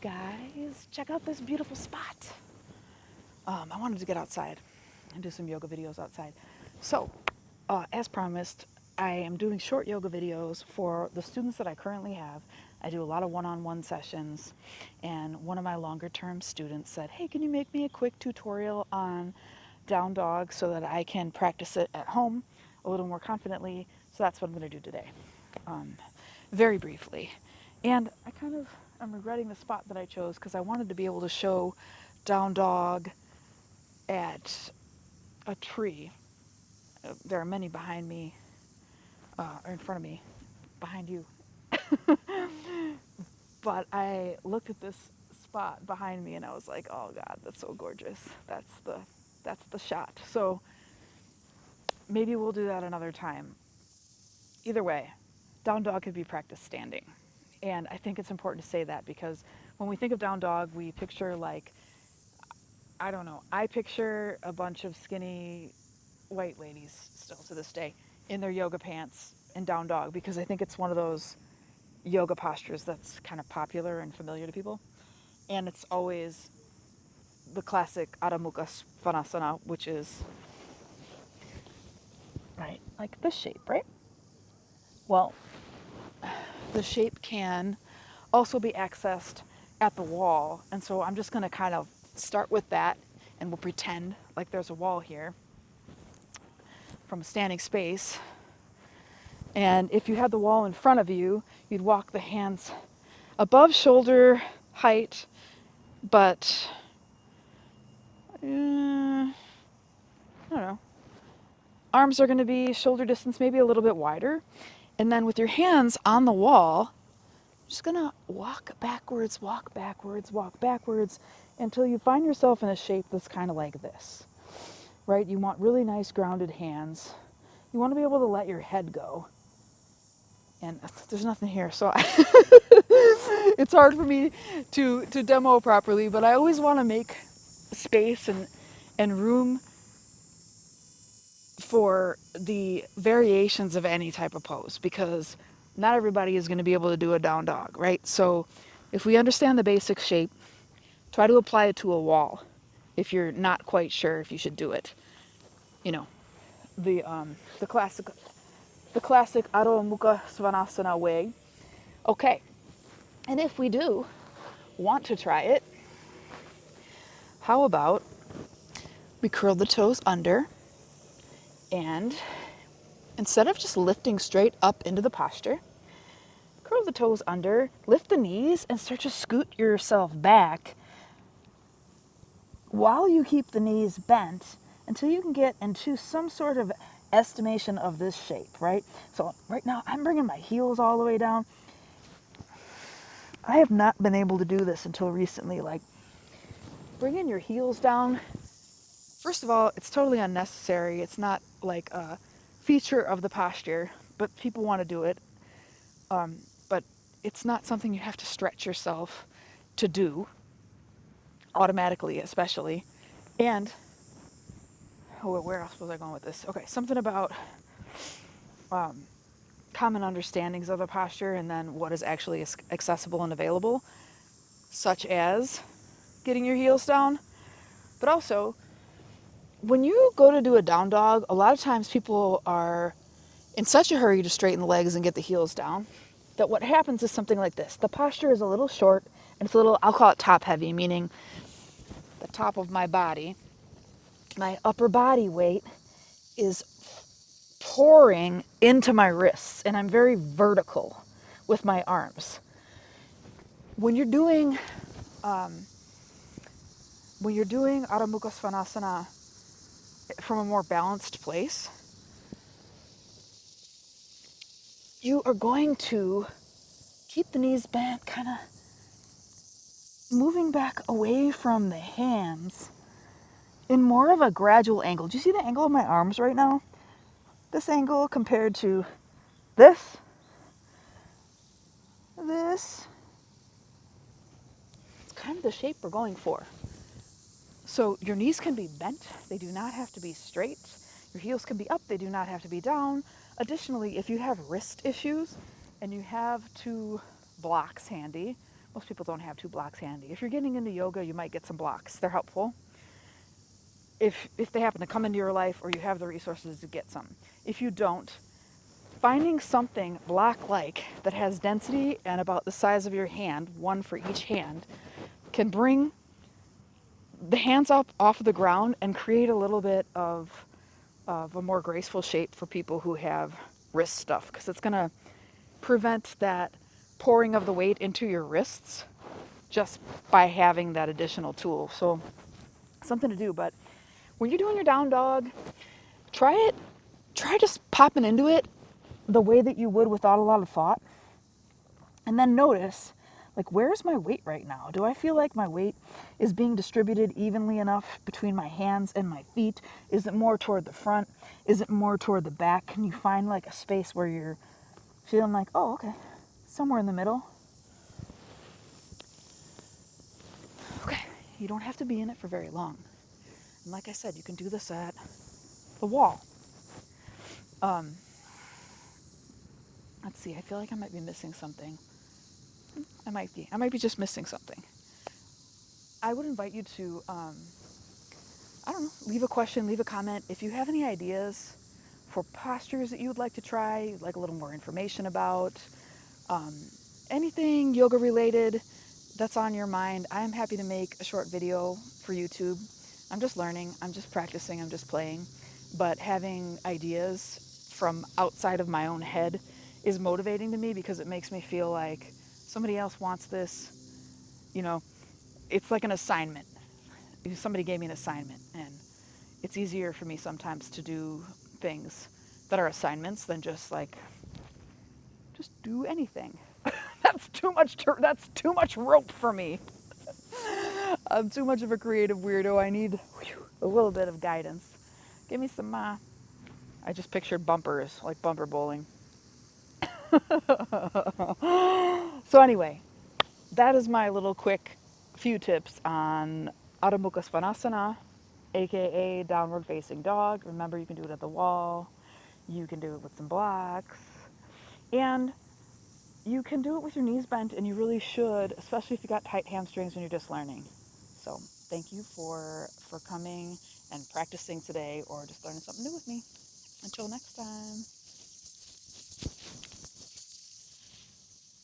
Guys, check out this beautiful spot. I wanted to get outside and do some yoga videos outside. So, as promised, I am doing short yoga videos for the students that I currently have. I do a lot of one-on-one sessions, and one of my longer-term students said, hey, can you make me a quick tutorial on down dog so that I can practice it at home a little more confidently? So that's what I'm going to do today, um, very briefly. And I'm regretting the spot that I chose because I wanted to be able to show down dog at a tree. There are many behind me, or in front of me, behind you. But I looked at this spot behind me and I was like, oh God, that's so gorgeous. That's the shot. So maybe we'll do that another time. Either way, down dog could be practiced standing. And I think it's important to say that because when we think of down dog, we picture like, I don't know, I picture a bunch of skinny white ladies still to this day in their yoga pants and down dog because I think it's one of those yoga postures that's kind of popular and familiar to people. And it's always the classic Adho Mukha Svanasana, which is right like this shape, right? Well, the shape can also be accessed at the wall, and so I'm just going to kind of start with that, and we'll pretend like there's a wall here from a standing space. And if you had the wall in front of you, you'd walk the hands above shoulder height, but I don't know. Arms are going to be shoulder distance, maybe a little bit wider. And then with your hands on the wall, just going to walk backwards, walk backwards, walk backwards until you find yourself in a shape that's kind of like this, right? You want really nice grounded hands. You want to be able to let your head go. And there's nothing here, so it's hard for me to demo properly, but I always want to make space and room for the variations of any type of pose because not everybody is going to be able to do a down dog, right? So if we understand the basic shape, try to apply it to a wall if you're not quite sure if you should do it. You know, the um, the classic the classic Adho Mukha Svanasana way. Okay, and if we do want to try it, how about we curl the toes under and instead of just lifting straight up into the posture, curl the toes under, lift the knees, and start to scoot yourself back while you keep the knees bent until you can get into some sort of estimation of this shape, right? So right now I'm bringing my heels all the way down. I have not been able to do this until recently. Like bringing your heels down, first of all, it's totally unnecessary. It's not like a feature of the posture, but people want to do it. But it's not something you have to stretch yourself to do automatically, especially. And where else was I going with this? Okay, something about um, common understandings of the posture and then what is actually accessible and available, such as getting your heels down. But also, when you go to do a down dog, a lot of times people are in such a hurry to straighten the legs and get the heels down that what happens is something like this. The posture is a little short and it's a little, I'll call it top heavy, meaning the top of my body, my upper body weight is pouring into my wrists and I'm very vertical with my arms. When you're doing Adho Mukha Svanasana from a more balanced place, you are going to keep the knees bent, kind of moving back away from the hands in more of a gradual angle. Do you see the angle of my arms right now? This angle compared to this, this, it's kind of the shape we're going for. So your knees can be bent, they do not have to be straight. Your heels can be up, they do not have to be down. Additionally, if you have wrist issues and you have two blocks handy, Most people don't have 2 blocks handy. If you're getting into yoga, you might get some blocks. They're helpful if they happen to come into your life or you have the resources to get some. If you don't, finding something block-like that has density and about the size of your hand, one for each hand, can bring the hands up off of the ground and create a little bit of a more graceful shape for people who have wrist stuff, because it's going to prevent that pouring of the weight into your wrists just by having that additional tool. So something to do. But when you're doing your down dog, try it. Try just popping into it the way that you would without a lot of thought. And then notice, like, where's my weight right now? Do I feel like my weight is being distributed evenly enough between my hands and my feet? Is it more toward the front? Is it more toward the back? Can you find like a space where you're feeling like, oh, okay, somewhere in the middle? Okay, you don't have to be in it for very long. And like I said, you can do this at the wall. Um, let's see, I feel like I might be missing something. I might be. I might be just missing something. I would invite you to, I don't know, leave a question, leave a comment. If you have any ideas for postures that you would like to try, you'd like a little more information about, um, anything yoga related that's on your mind, I am happy to make a short video for YouTube. I'm just learning, I'm just practicing, I'm just playing. But having ideas from outside of my own head is motivating to me because it makes me feel like somebody else wants this, you know, it's like an assignment. Somebody gave me an assignment, and it's easier for me sometimes to do things that are assignments than just do anything. That's too much rope for me. I'm too much of a creative weirdo. I need a little bit of guidance. Give me some I just pictured bumpers, like bumper bowling. So anyway, that is my little quick few tips on Adho Mukha Svanasana, aka downward facing dog. Remember, you can do it at the wall, you can do it with some blocks, and you can do it with your knees bent, and you really should, especially if you got tight hamstrings when you're just learning. So thank you for coming and practicing today, or just learning something new with me. Until next time.